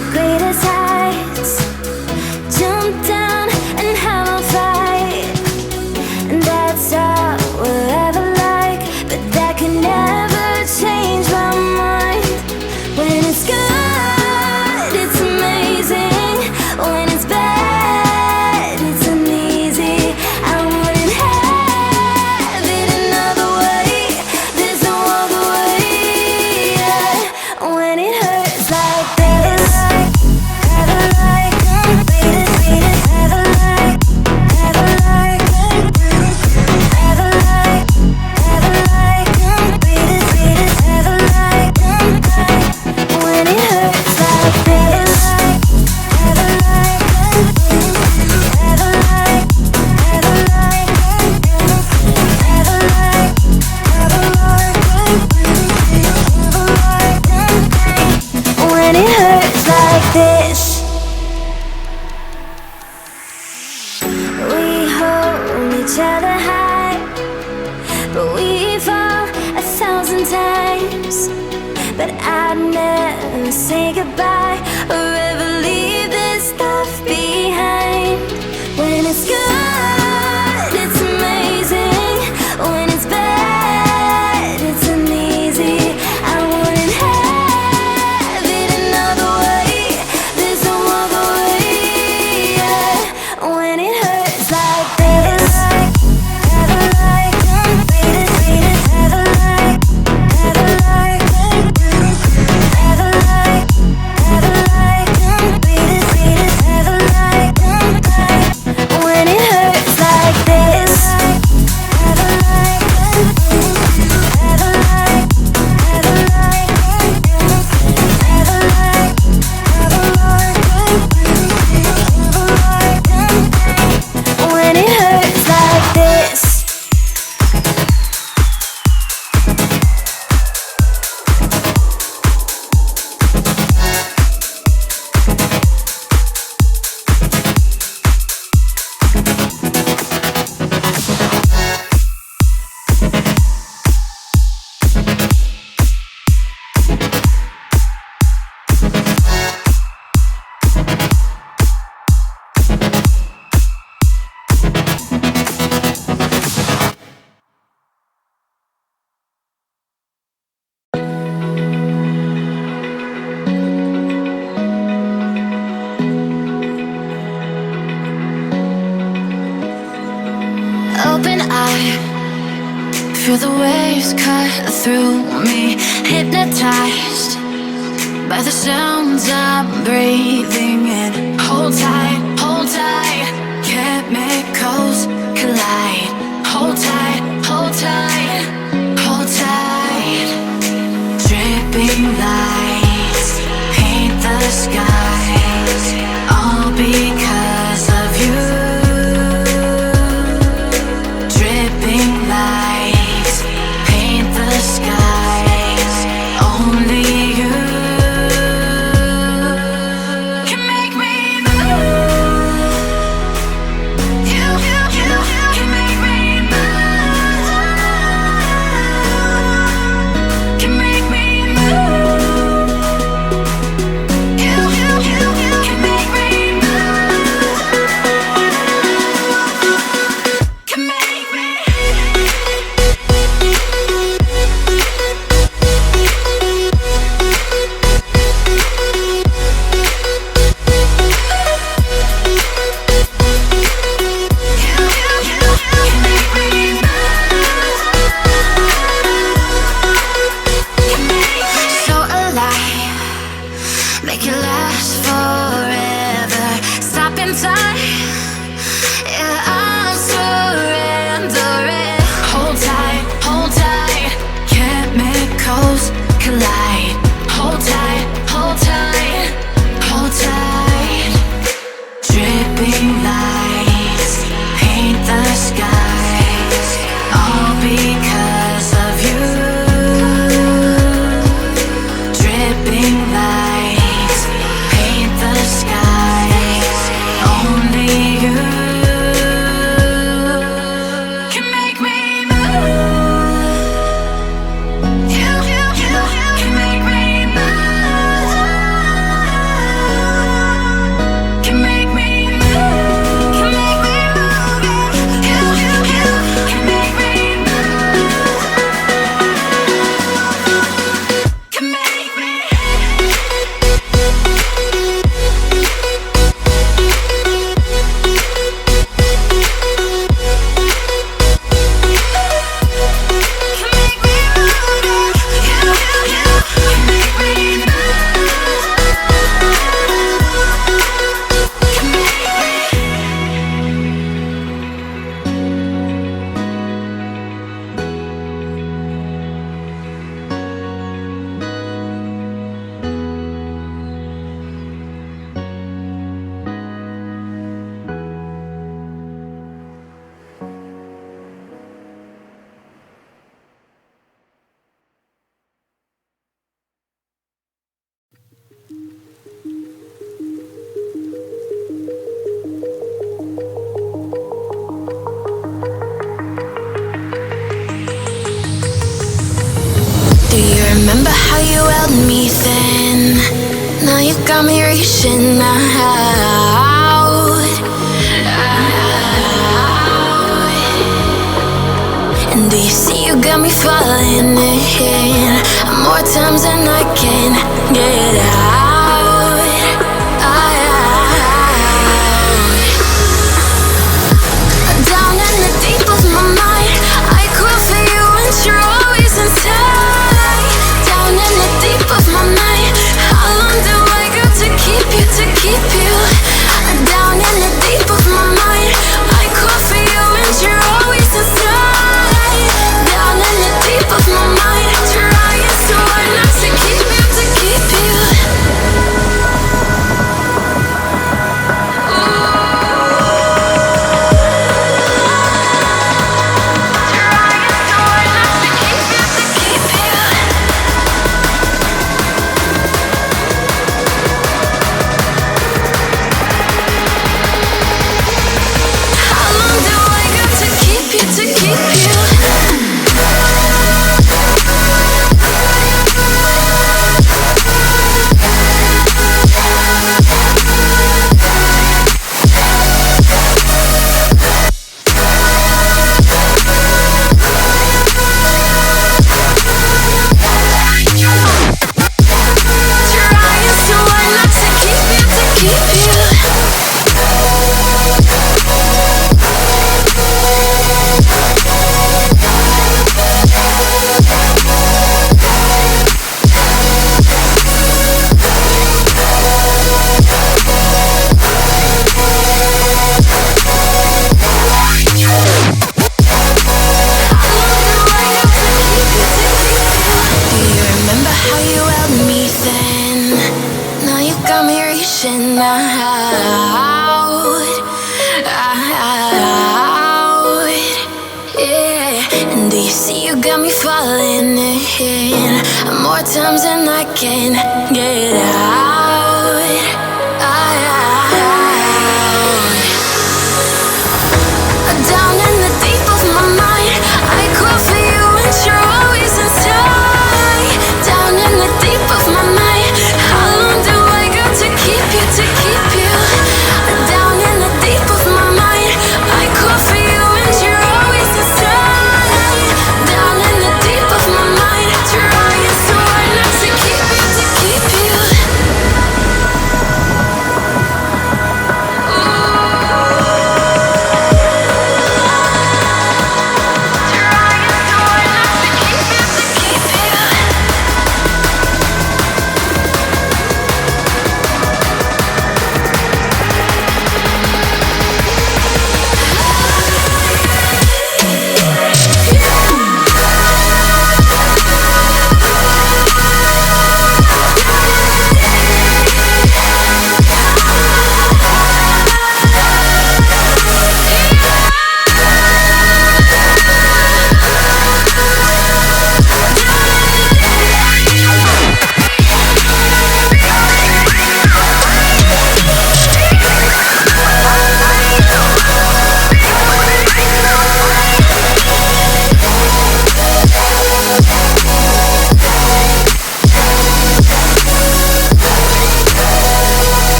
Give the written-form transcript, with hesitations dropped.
the greatest heights. Jump down and have a fight, and that's all we'll ever like. But that can never change my mind. When it's good, it's amazing. When it's bad, it's uneasy. I wouldn't have it another way. There's no other way. Yeah. When it hurts like this, ever like, beat it, ever like, ever like, ever like, beat it, ever like, when it hurts like this, ever like, ever like, ever like, ever like, ever like, when it hurts like this. We hold each other high, but we fall 1,000 times. But I'd never say goodbye or ever leave this stuff behind. When it's good, it's amazing. When it's bad, it's uneasy. I wouldn't have it another way. There's no other way. Yeah. When it hurts like this, ever like, beat it, ever like, ever like, ever like, beat it, ever like, when it hurts like this, ever like, ever like, ever like, ever like, when it hurts like this. Open eye, feel the waves cut through me. Hypnotized by the sounds I'm breathing in. Hold tight, hold tight. Chemicals collide. Hold tight, hold tight, hold tight. Dripping lights paint the skies, all because of you. Dripping lights paint the skies, only you can make me move. You can make me move. Can make me move. You can make me move. Can make me. So alive, make it last forever. Stop in time, yeah, I'm surrendering. Hold tight, chemicals collide. Hold tight, hold tight, hold tight. Dripping lights paint the skies, all because of you. Dripping lights paint the skies, only held me then. Now you got me reaching out. And do you see you got me falling in more times than I can get out. Down in the deep of my mind, I crawl for you and you're always inside. Down in the deep of my mind, how long do I got to keep you, to keep you? Down in the deep of my mind, I crawl for you and you're always inside. Down in the deep of my mind, trying so hard not to keep you, to keep you. Falling in more times than I can get out.